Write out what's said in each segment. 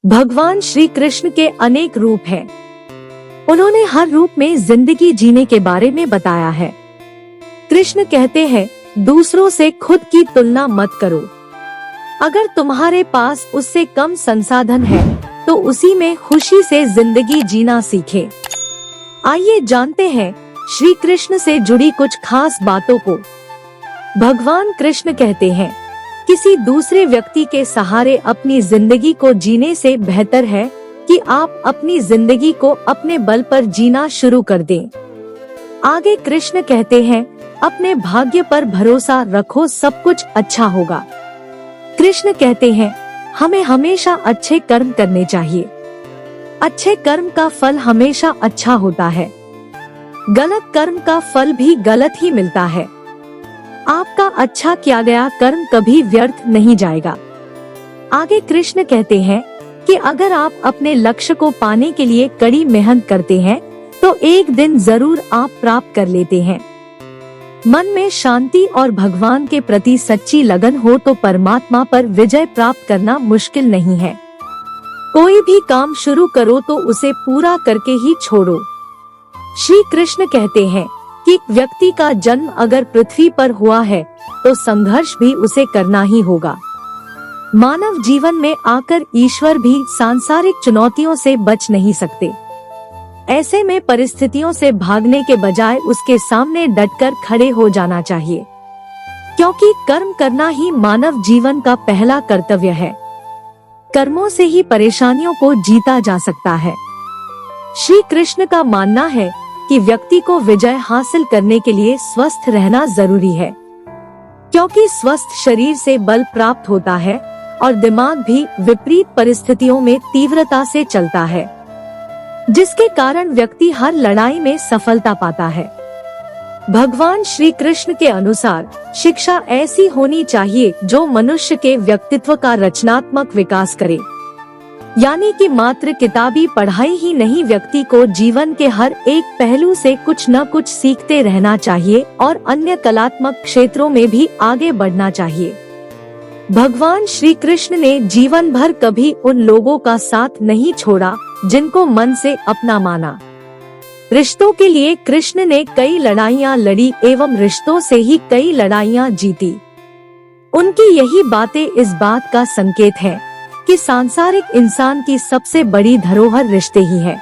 भगवान श्री कृष्ण के अनेक रूप हैं। उन्होंने हर रूप में जिंदगी जीने के बारे में बताया है। कृष्ण कहते हैं, दूसरों से खुद की तुलना मत करो। अगर तुम्हारे पास उससे कम संसाधन है तो उसी में खुशी से जिंदगी जीना सीखे। आइए जानते हैं श्री कृष्ण से जुड़ी कुछ खास बातों को। भगवान कृष्ण कहते हैं, किसी दूसरे व्यक्ति के सहारे अपनी जिंदगी को जीने से बेहतर है कि आप अपनी जिंदगी को अपने बल पर जीना शुरू कर दें। आगे कृष्ण कहते हैं, अपने भाग्य पर भरोसा रखो, सब कुछ अच्छा होगा। कृष्ण कहते हैं, हमें हमेशा अच्छे कर्म करने चाहिए। अच्छे कर्म का फल हमेशा अच्छा होता है। गलत कर्म का फल भी गलत ही मिलता है। आपका अच्छा किया गया कर्म कभी व्यर्थ नहीं जाएगा। आगे कृष्ण कहते हैं कि अगर आप अपने लक्ष्य को पाने के लिए कड़ी मेहनत करते हैं तो एक दिन जरूर आप प्राप्त कर लेते हैं। मन में शांति और भगवान के प्रति सच्ची लगन हो तो परमात्मा पर विजय प्राप्त करना मुश्किल नहीं है। कोई भी काम शुरू करो तो उसे पूरा करके ही छोड़ो। श्री कृष्ण कहते हैं कि व्यक्ति का जन्म अगर पृथ्वी पर हुआ है तो संघर्ष भी उसे करना ही होगा। मानव जीवन में आकर ईश्वर भी सांसारिक चुनौतियों से बच नहीं सकते। ऐसे में परिस्थितियों से भागने के बजाय उसके सामने डटकर खड़े हो जाना चाहिए, क्योंकि कर्म करना ही मानव जीवन का पहला कर्तव्य है। कर्मों से ही परेशानियों को जीता जा सकता है। श्री कृष्ण का मानना है कि व्यक्ति को विजय हासिल करने के लिए स्वस्थ रहना जरूरी है, क्योंकि स्वस्थ शरीर से बल प्राप्त होता है और दिमाग भी विपरीत परिस्थितियों में तीव्रता से चलता है, जिसके कारण व्यक्ति हर लड़ाई में सफलता पाता है। भगवान श्री कृष्ण के अनुसार शिक्षा ऐसी होनी चाहिए जो मनुष्य के व्यक्तित्व का रचनात्मक विकास करे, यानी कि मात्र किताबी पढ़ाई ही नहीं, व्यक्ति को जीवन के हर एक पहलू से कुछ न कुछ सीखते रहना चाहिए और अन्य कलात्मक क्षेत्रों में भी आगे बढ़ना चाहिए। भगवान श्री कृष्ण ने जीवन भर कभी उन लोगों का साथ नहीं छोड़ा जिनको मन से अपना माना। रिश्तों के लिए कृष्ण ने कई लड़ाइयाँ लड़ी एवं रिश्तों से ही कई लड़ाइयाँ जीती। उनकी यही बातें इस बात का संकेत है कि सांसारिक इंसान की सबसे बड़ी धरोहर रिश्ते ही है।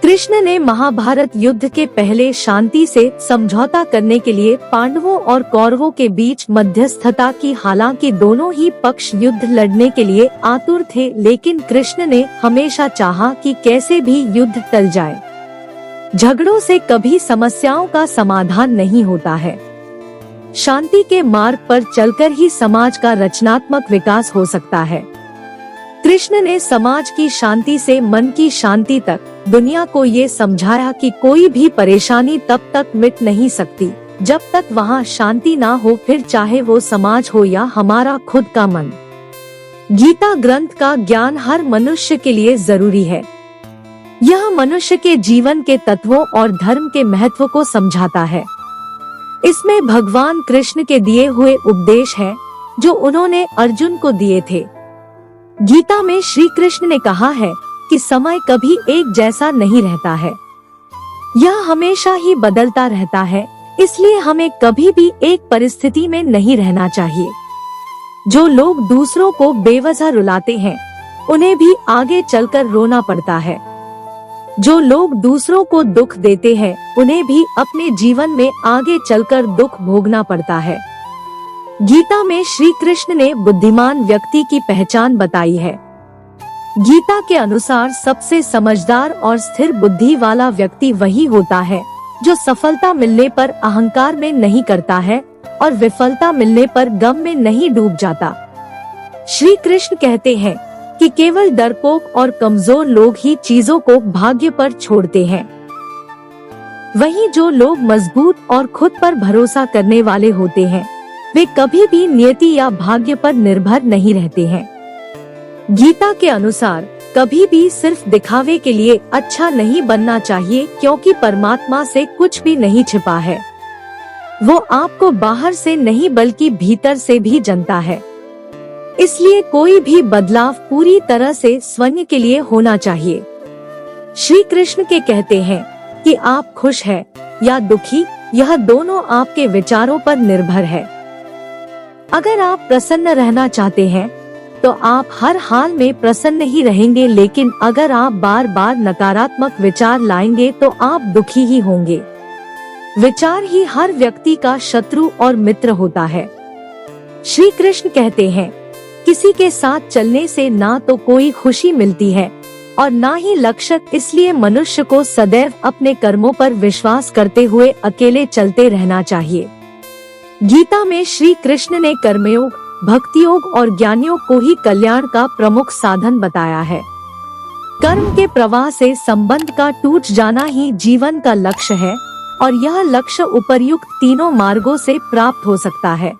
कृष्ण ने महाभारत युद्ध के पहले शांति से समझौता करने के लिए पांडवों और कौरवों के बीच मध्यस्थता की। हालांकि दोनों ही पक्ष युद्ध लड़ने के लिए आतुर थे, लेकिन कृष्ण ने हमेशा चाहा कि कैसे भी युद्ध टल जाए। झगड़ों से कभी समस्याओं का समाधान नहीं होता है। शांति के मार्ग पर चलकर ही समाज का रचनात्मक विकास हो सकता है। कृष्ण ने समाज की शांति से मन की शांति तक दुनिया को ये समझाया कि कोई भी परेशानी तब तक मिट नहीं सकती जब तक वहाँ शांति ना हो, फिर चाहे वो समाज हो या हमारा खुद का मन। गीता ग्रंथ का ज्ञान हर मनुष्य के लिए जरूरी है। यह मनुष्य के जीवन के तत्वों और धर्म के महत्व को समझाता है। इसमें भगवान कृष्ण के दिए हुए उपदेश हैं जो उन्होंने अर्जुन को दिए थे। गीता में श्री कृष्ण ने कहा है कि समय कभी एक जैसा नहीं रहता है, यह हमेशा ही बदलता रहता है, इसलिए हमें कभी भी एक परिस्थिति में नहीं रहना चाहिए। जो लोग दूसरों को बेवजह रुलाते हैं उन्हें भी आगे चलकर रोना पड़ता है। जो लोग दूसरों को दुख देते हैं उन्हें भी अपने जीवन में आगे चलकर दुख भोगना पड़ता है। गीता में श्री कृष्ण ने बुद्धिमान व्यक्ति की पहचान बताई है। गीता के अनुसार सबसे समझदार और स्थिर बुद्धि वाला व्यक्ति वही होता है जो सफलता मिलने पर अहंकार में नहीं करता है और विफलता मिलने पर गम में नहीं डूब जाता। श्री कृष्ण कहते हैं कि केवल डरपोक और कमजोर लोग ही चीजों को भाग्य पर छोड़ते हैं। वहीं जो लोग मजबूत और खुद पर भरोसा करने वाले होते हैं वे कभी भी नियति या भाग्य पर निर्भर नहीं रहते हैं। गीता के अनुसार कभी भी सिर्फ दिखावे के लिए अच्छा नहीं बनना चाहिए, क्योंकि परमात्मा से कुछ भी नहीं छिपा है। वो आपको बाहर से नहीं बल्कि भीतर से भी जानता है। इसलिए कोई भी बदलाव पूरी तरह से स्वयं के लिए होना चाहिए। श्री कृष्ण के कहते हैं कि आप खुश हैं या दुखी, यह दोनों आपके विचारों पर निर्भर है। अगर आप प्रसन्न रहना चाहते हैं तो आप हर हाल में प्रसन्न ही रहेंगे, लेकिन अगर आप बार बार नकारात्मक विचार लाएंगे तो आप दुखी ही होंगे। विचार ही हर व्यक्ति का शत्रु और मित्र होता है। श्री कृष्ण कहते हैं, किसी के साथ चलने से ना तो कोई खुशी मिलती है और ना ही लक्ष्य, इसलिए मनुष्य को सदैव अपने कर्मों पर विश्वास करते हुए अकेले चलते रहना चाहिए। गीता में श्री कृष्ण ने कर्मयोग, भक्ति योग और ज्ञानयोग को ही कल्याण का प्रमुख साधन बताया है। कर्म के प्रवाह से संबंध का टूट जाना ही जीवन का लक्ष्य है और यह लक्ष्य उपर्युक्त तीनों मार्गों से प्राप्त हो सकता है।